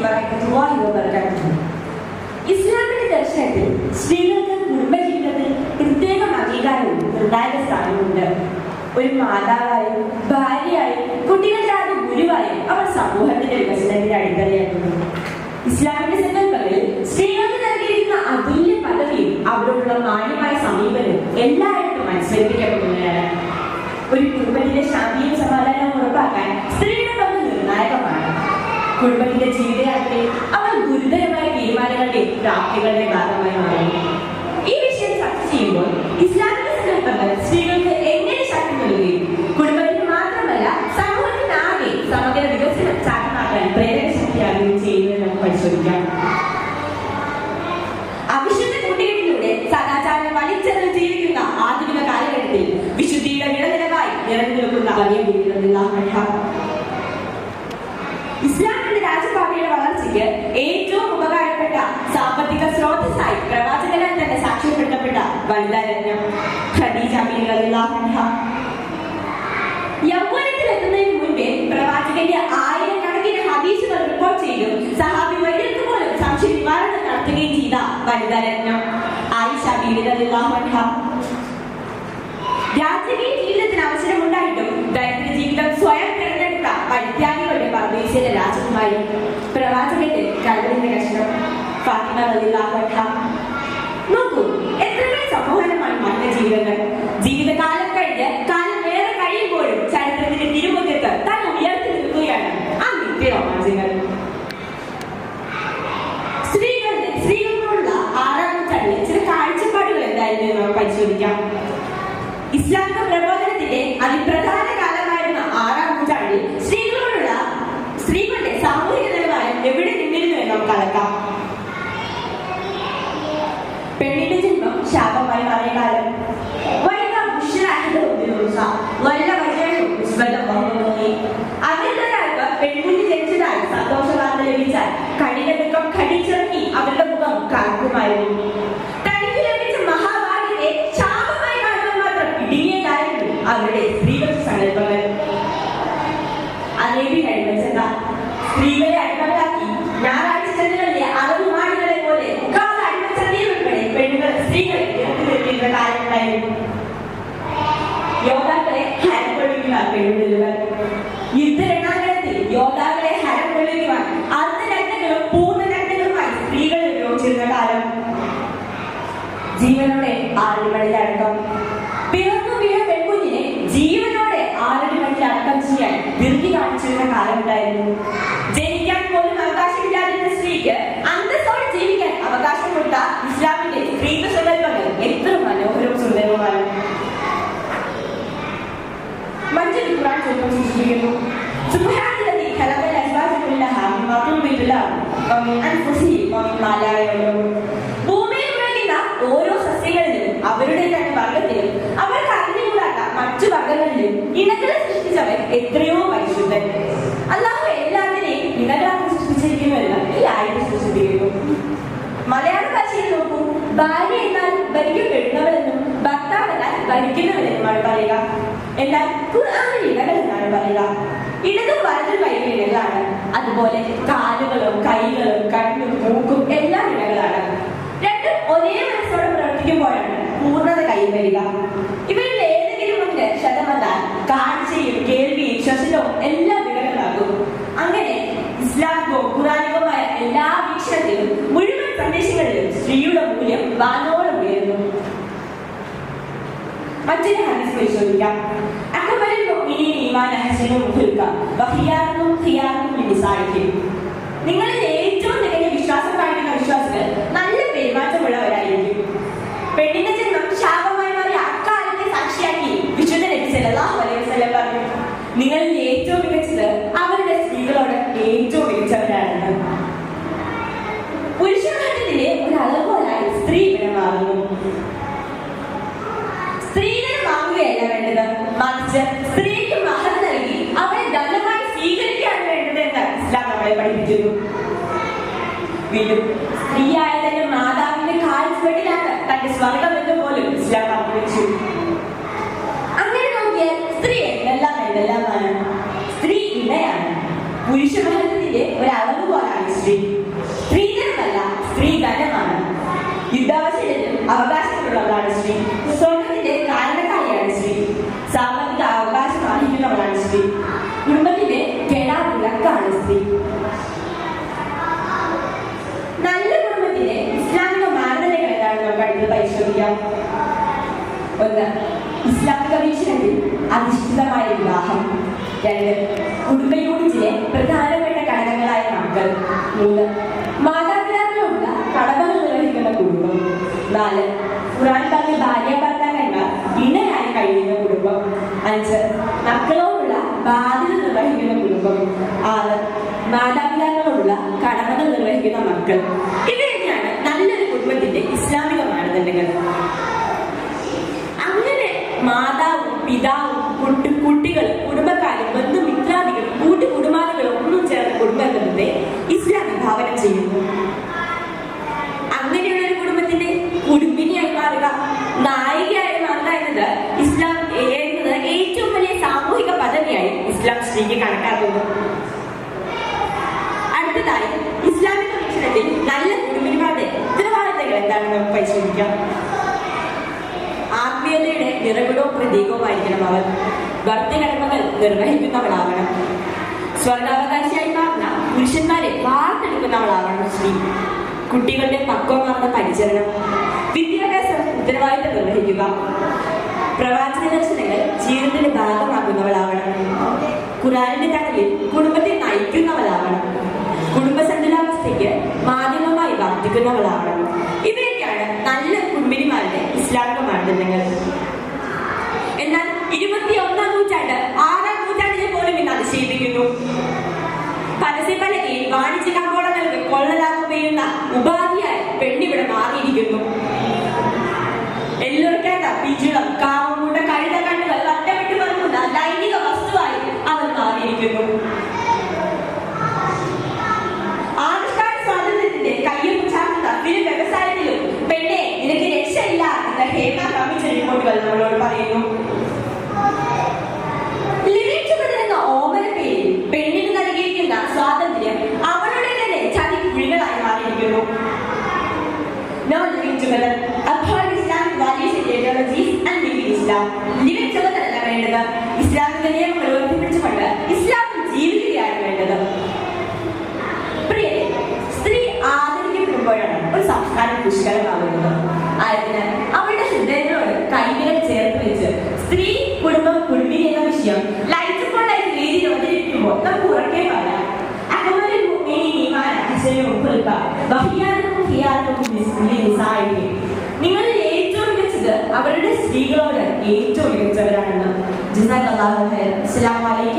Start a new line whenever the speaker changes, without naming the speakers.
വറഹ്മത്തുള്ളാഹി വബറകാതുഹു. ഇസ്ലാമിന്റെ ദർശനത്തിൽ സ്ത്രീകൾക്ക് കുടുംബജീവിതത്തിൽ പ്രത്യേക അംഗീകാരവും നിർണായക സ്ഥാനവുമുണ്ട്. ഒരു മാതാവായും ഭാര്യയായും കുട്ടികളുടെ ഗുരുവായും അവർ സമൂഹത്തിന്റെ വികസനത്തിന്റെ അടിത്തറയായിരുന്നു. ഇസ്ലാമിന്റെ സങ്കല്പങ്ങളിൽ സ്ത്രീകൾക്ക് നൽകിയിരിക്കുന്ന അതുല്യ പദവിയും അവരോടുള്ള മാന്യമായ സമീപനവും എല്ലായിടത്തും അനുസരിപ്പിക്കപ്പെടുന്നതാണ്. ഒരു കുടുംബത്തിന്റെ ശാന്തിയും സമാധാനവും ഉറപ്പാക്കാൻ സ്ത്രീയുടെ പങ്ക് നിർണായകമാണ്. കുടുംബത്തിന്റെ ജീവിതയാത്രയിൽ അവർ ഗുരുതരമായ തീരുമാനങ്ങളുടെ പ്രാപ്തികളുടെ ഭാഗമായി മാറുന്നു. ഈ വിഷയം ചർച്ച ചെയ്യുമ്പോൾ ഇസ്ലാമിക സങ്കല്പങ്ങൾ സ്ത്രീകൾക്ക് എങ്ങനെ ശക്തി നൽകുകയും കുടുംബത്തിന് മാത്രമല്ല സമൂഹത്തിനാകെ സമഗ്ര വികസനം സാധ്യമാക്കാൻ പ്രേരക ശക്തിയാകുകയും ചെയ്യുന്നത് നമുക്ക് പരിശോധിക്കാം. അവിശുദ്ധ കൂട്ടുകെട്ടിലൂടെ സദാചാരം വലിച്ചെറിഞ്ഞ് ജീവിക്കുന്ന ആധുനിക കാലഘട്ടത്തിൽ വിശുദ്ധിയുടെ വിളനിലവായി നിറഞ്ഞു നിൽക്കുന്ന വലിയ ഇസ്ലാമിന്റെ രാജപാതയുടെ വളർച്ചയ്ക്ക് ഏറ്റവും ഉപകാരപ്പെട്ട സാമ്പത്തിക സ്രോതസ്സായി പ്രവാചകനാൽ തന്നെ സാക്ഷ്യപ്പെടുത്തപ്പെട്ട വനിതാ രത്നം ഖദീജ റളിയല്ലാഹു അൻഹ. യൗവനത്തിലെത്തുന്നതിന് മുൻപേ പ്രവാചകന്റെ ആയിരക്കണക്കിന് ഹദീസുകൾ റിപ്പോർട്ട് ചെയ്തു സഹാബി വൈദ്യർക്ക് പോലും സംശയ നിവാരണം നടത്തുകയും ചെയ്ത വനിതാ രത്നം ആയിഷ റളിയല്ലാഹു അൻഹ. രാജകീയ ജീവിതത്തിന് അവസരമുണ്ടായിട്ടും ദൈനംദിന ജീവിതം സ്വയം തിരഞ്ഞെടുത്ത പരിത്യാഗികളുടെ പർദേശിയുടെ രാജകുമാരി പ്രവാചകന്റെ കരളിന്റെ കഷ്ണം ഫാത്തിമ റളിയല്ലാഹു അൻഹ. നോക്കൂ, എത്രമേൽ സമ്മോഹനമാണ് മറ്റു ജീവിതങ്ങൾ. ജീവിതകാലം കഴിഞ്ഞ് കാലം വേറെ കഴിയുമ്പോഴും ചരിത്രത്തിന്റെ തിരുമുഖത്ത് താൻ ഉയർത്തി നിൽക്കുകയാണ് ആ നിത്യ രോമാഞ്ചങ്ങൾ. സ്ത്രീകളോടുള്ള 6-ാം നൂറ്റാണ്ടിലെ ചില കാഴ്ചപ്പാടുകൾ എന്തായിരുന്നു എന്ന് നമുക്ക് പരിശോധിക്കാം. ഇസ്ലാമിക പ്രബോധനത്തിന്റെ അതിപ്രധാന കാലമായിരുന്ന 6-ാം നൂറ്റാണ്ടിൽ സ്ത്രീകളുടെ സാമൂഹിക നിലവാരം എവിടെ നിന്നിരുന്നു എന്ന് നമുക്ക് അളക്കാം. പെണ്ണിന്റെ ജന്മം ശാപമായി മാറിയ കാലം. അതിലൊരാൾക്ക് പെൺകുട്ടി ജനിച്ചതായി സന്തോഷ വാർത്ത ലഭിച്ചാൽ കണികടുക്കം കടിച്ചിറക്കി അവരുടെ മുഖം കാക്കുമായിരുന്നു. തനിക്ക് ലഭിച്ച മഹാഭാഗ്യത്തെ ശാപമായി കാണുവാൻ മാത്രം ഇടുങ്ങിയതായിരുന്നു അവരുടെ സ്ത്രീപക്ഷ സങ്കല്പങ്ങൾ. അനേബി കഴിവച്ചെന്ന സ്ത്രീകളെ അടിമകളാക്കി ഞായറാഴ്ച ചന്തകളിലെ അളവുമാടുകളെ പോലെ അടിമച്ചന്തയിൽ ഉൾപ്പെടെ പെണ്ണുങ്ങൾ സ്ത്രീകളെ നിർത്തിനിർത്തിയിരുന്ന കാലങ്ങളായിരുന്നു. യോദ്ധാക്കളെ ഹരം കൊള്ളിക്കുന്ന പെൺകുട്ടികൾ, യുദ്ധരണാങ്കണത്തിൽ യോദ്ധാക്കളെ ഹരം കൊള്ളിക്കുവാൻ അർദ്ധനഗ്നങ്ങളും പൂർണ്ണനഗ്നങ്ങളുമായി സ്ത്രീകൾ ഉപയോഗിച്ചിരുന്ന കാലം. ജീവനോടെ 6 മണിയിൽ അടക്കം. പിറന്നു വീണ പെൺകുഞ്ഞിനെ ജീവനോടെ 6 മണിയിൽ അടക്കം ചെയ്യാൻ ധൃതി കാണിച്ചിരുന്ന കാലമുണ്ടായിരുന്നു. ജനിക്കാൻ പോലും അവകാശമില്ലാതിരുന്ന സ്ത്രീക്ക് അന്തസ്സോടെ ജീവിക്കാൻ അവകാശം കൊടുത്ത ഇസ്ലാമിന്റെ സ്ത്രീത്വ സങ്കല്പങ്ങൾ എത്ര മനോഹരവും സുന്ദരവുമാണ്. മറ്റൊരു ഖുർആൻ ചൊല്ലുമ്പോൾ സൂചിപ്പിക്കുന്നു, സുബ്ഹാനല്ലദീ ഖലഖൽ അസ്വാജ കുല്ലഹ മിമ്മാ തുൻബിതുൽ അർദ് വമിൻ അൻഫുസിഹിം വമിമ്മാ ലാ യഅലമൂൻ. ഭൂമിയിൽ വിളയുന്ന ഓരോ സസ്യങ്ങളിലും അവരുടെ തന്നെ വർഗത്തിലും അവർക്ക് അറിഞ്ഞുകൂടാത്ത മറ്റു വർഗങ്ങളിലും ഇണകളെ സൃഷ്ടിച്ചവൻ എത്രയോ പരിശുദ്ധൻ. അല്ലാഹു എല്ലാത്തിനെയും ഇണകളാക്കി സൃഷ്ടിച്ചിരിക്കുന്നുവെന്ന് ഈ ആയത്തിൽ സൂചിപ്പിക്കുന്നു. മലയാള ഭാഷയിൽ നോക്കൂ, ഭാര്യ എന്നാൽ ഭരിക്കപ്പെടുന്നവരെന്നും ഭർത്താവ് എന്നാൽ ഭരിക്കുന്നവരെന്നുമാണ് പറയുക. എന്നാൽ ഖുർആനിൽ ഇണകൾ എന്നാണ് പറയുക. ഇടതും വലതും കൈകൾ ഇണകളാണ്. അതുപോലെ കാലുകളും കൈകളും കണ്ണും മൂക്കും എല്ലാം ഇണകളാണ്. രണ്ടും ഒരേ മനസ്സോടെ പ്രവർത്തിക്കുമ്പോഴാണ് പൂർണ്ണത കൈവരിക. ഇവരിൽ ഏതെങ്കിലും ഒന്ന് ശതമെന്നാൽ കാഴ്ചയും കേൾവിയും ശ്വസനവും എല്ലാം ഇണകളാകും. അങ്ങനെ ഇസ്ലാമികവും ഖുർആനികവുമായ എല്ലാ വീക്ഷണത്തിലും മുഴുവൻ സന്ദേശങ്ങളിലും സ്ത്രീയുടെ മൂല്യം വാനോളം ഉയരുന്നു. മറ്റൊരു ഹദീസ് പരിശോധിക്കാം. അക്ബറുൽ മുഅ്മിനീന ഈമാനൻ ഹസനും ഖുൽഖ വഖിയാറും ഖിയാറും ലിസായിഹിം. നിങ്ങളിൽ ഏറ്റവും തികഞ്ഞ വിശ്വാസം കാണിക്കുന്ന വിശ്വാസികൾ നല്ല പെരുമാറ്റമുള്ളവരായിരിക്കും. പെണ്ണിന്റെ ജന്മം ശാപമായി മാറിയ അക്കാലത്തെ സാക്ഷിയാക്കി വിശുദ്ധ നബി സല്ലല്ലാഹു അലൈഹി വസല്ലം പറഞ്ഞു, നിങ്ങളിൽ ഏറ്റവും മികച്ചത് അവരുടെ സ്ത്രീകളോട് ഏറ്റവും മികച്ചവരാണെന്ന്. പുരുഷമാറ്റത്തിന്റെ ഒരു അളവുകോലായി സ്ത്രീ ഇവിടെ മാറുന്നു. സ്ത്രീകളെ വാങ്ങുകയല്ല വേണ്ടത്, മറിച്ച് സ്ത്രീക്ക് മഹർ നൽകി അവരെ ധനമായി സ്വീകരിക്കുകയാണ് വേണ്ടത് എന്ന് ഇസ്ലാം നമ്മളെ പഠിപ്പിക്കുന്നു. വീണ്ടും സ്ത്രീയായ തന്റെ മാതാവിന്റെ കാൽച്ചുവട്ടിലാണ് തന്റെ സ്വർഗം എന്ന് പോലും ഇസ്ലാം പഠിപ്പിച്ചു. അങ്ങനെ നോക്കിയാൽ സ്ത്രീ എന്തെല്ലാമാണ്. സ്ത്രീ ഇണയാണ്. പുരുഷ മഹത്വത്തിന്റെ ഒരു അളവുകോലാണ് സ്ത്രീ. സ്ത്രീ. സ്ത്രീധനമല്ല, സ്ത്രീധനമാണ്. യുദ്ധാവസരത്തിൽ അവകാശങ്ങളുള്ളവളാണ് സ്ത്രീ. സ്വർഗത്തിന്റെ കാരണക്കാരിയാണ് സ്ത്രീ. സാമ്പത്തിക അവകാശം അർഹിക്കുന്നവളാണ് സ്ത്രീ. കുടുംബത്തിന്റെ വിളക്കാണ് സ്ത്രീ. നല്ല കുടുംബത്തിന്റെ ഇസ്ലാമിക മാനദണ്ഡങ്ങൾ എന്താണ് നമുക്ക് അടുത്ത് പരിശോധിക്കാം. 1. ഇസ്ലാമിക വീക്ഷണത്തിൽ അധിഷ്ഠിതമായ വിവാഹം. 2. കുടുംബ യൂണിറ്റിലെ പ്രധാനപ്പെട്ട ഘടകങ്ങളായ മക്കൾ. 3. മാതാപിതാക്കളോടുള്ള കടമകൾ നിർവഹിക്കുന്ന കുടുംബം. 4. ഖുർആൻ പറഞ്ഞ ഭാര്യ ഭർത്താക്കന്മാർ ഇണയായി കഴിയുന്ന കുടുംബം. 5. മക്കളോടുള്ള ബാധ്യത നിർവഹിക്കുന്ന കുടുംബം. 6. മാതാപിതാക്കളോടുള്ള കടമകൾ നിർവഹിക്കുന്ന മക്കൾ. ഇവയൊക്കെയാണ് നല്ലൊരു കുടുംബത്തിന്റെ ഇസ്ലാമിക മാനദണ്ഡങ്ങൾ. അങ്ങനെ മാതാവും പിതാവും കുട്ടികളും കുടുംബക്കാരും ബന്ധുമിത്രാദികളും കൂട്ടുകുടുംബാദികളും ഒന്നും ചേർന്ന കുടുംബത്തെ ഇസ്ലാം വിഭാവനം ചെയ്യുന്നു. അങ്ങനെയുള്ള ഒരു കുടുംബത്തിന്റെ കുടുംബിനിയായി മാറുക, നായികയായി മാറുക എന്നത് ഇസ്ലാം ഏറ്റവും വലിയ സാമൂഹിക പദവിയായി ഇസ്ലാം സ്ത്രീക്ക് കണക്കാക്കുന്നു. അടുത്തതായി ഇസ്ലാമിക വീക്ഷണത്തിൽ നല്ല കുടുംബിനിമാരുടെ ഉത്തരവാദിത്തങ്ങൾ എന്താണെന്ന് നമുക്ക് പരിശോധിക്കാം. ആത്മീയതയുടെ നിറകുടവും പ്രതീകവുമായിരിക്കണം അവർ. ഭർത്തൃകടമകൾ നിർവഹിക്കുന്നവളാവണം. സ്വർഗാവകാശിയായി മാറുന്ന പുരുഷന്മാരെ വാർത്തെടുക്കുന്നവളാവണം സ്ത്രീ. കുട്ടികളുടെ പക്വമാർന്ന പരിചരണം. വിദ്യാഭ്യാസം ഉത്തരവാദിത്തം നിർവഹിക്കുക. പ്രവാചക ദർശനങ്ങൾ ജീവിതത്തിന്റെ ഭാഗമാക്കുന്നവളാവണം. ഖുർആനിന്റെ തണലിൽ കുടുംബത്തെ നയിക്കുന്നവളാവണം. കുടുംബ സന്തുലാവസ്ഥയ്ക്ക് മാധ്യമമായി വർത്തിക്കുന്നവളാവണം. ഇവയൊക്കെയാണ് നല്ല കുടുംബിനിമാരുടെ ഇസ്ലാമിക മാനദണ്ഡങ്ങൾ. എന്നാൽ 21-ാം നൂറ്റാണ്ട് 6-ാം നൂറ്റാണ്ടിനെ പോലും ഇന്ന് അതിശയിപ്പിക്കുന്നു. പരസ്യപലകയിൽ വാണിജ്യ കമ്പോളങ്ങൾക്ക് കൊള്ളലാഭം പെയ്യുന്ന ഉപാധിയായി പെണ്ണിവിടെ മാറിയിരിക്കുന്നു. എല്ലൊരുക്കേണ്ട പിച്ചുളം കാമുണ്ട കഴുത കണ്ണുകൾ വട്ടമിട്ട് പറക്കുന്ന ലൈംഗിക വസ്തുവായി അവർ മാറിയിരിക്കുന്നു. ആവിഷ്കാര സ്വാതന്ത്ര്യത്തിന്റെ കയ്യിൽ ചാർത്തുന്ന ഒരു വ്യവസായത്തിലും പെണ്ണെ നിനക്ക് രക്ഷയില്ല എന്ന ഹേമ കമ്മിഷൻ റിപ്പോർട്ടുകൾ നമ്മളോട് പറയുന്നു. എന്ന ഓമന പേരിൽ പെണ്ണിന് നൽകിയിരിക്കുന്ന സ്വാതന്ത്ര്യം അവരുടെ തന്നെ ചതിക്കുഴികളായി മാറിയിരിക്കുന്നു. No living together. Uphold Islamic values and ideologies and live in Islam. Living together അല്ല വേണ്ടത്. ഇസ്ലാമിക നിയമങ്ങൾ ഉയർത്തിപ്പിടിച്ചുകൊണ്ട് ഇസ്ലാമിൽ ജീവിക്കുകയാണ് വേണ്ടത്. പ്രിയരെ, സ്ത്രീ ആദരിക്കപ്പെടുമ്പോഴാണ് ഒരു സംസ്കാരം പുഷ്കലമാകുന്നത്. ആയതിനാൽ അവരുടെ ഹൃദയങ്ങളോട് കൈവിരൽ ചേർത്ത് വെച്ച് സ്ത്രീ കുടുംബം കുടുംബിനി എന്ന വിഷയം ലൈറ്റപ്പോഴായി രീതിയിൽ അവതരിപ്പിക്കുമ്പോൾ നമുക്ക് ഉറക്കെ പറയാം. നിങ്ങളിൽ ഏറ്റവും മികച്ചത് അവരുടെ സ്ത്രീകളോട് ഏറ്റവും മികച്ചവരാണെന്ന്. അസ്സലാമു അലൈക്കും.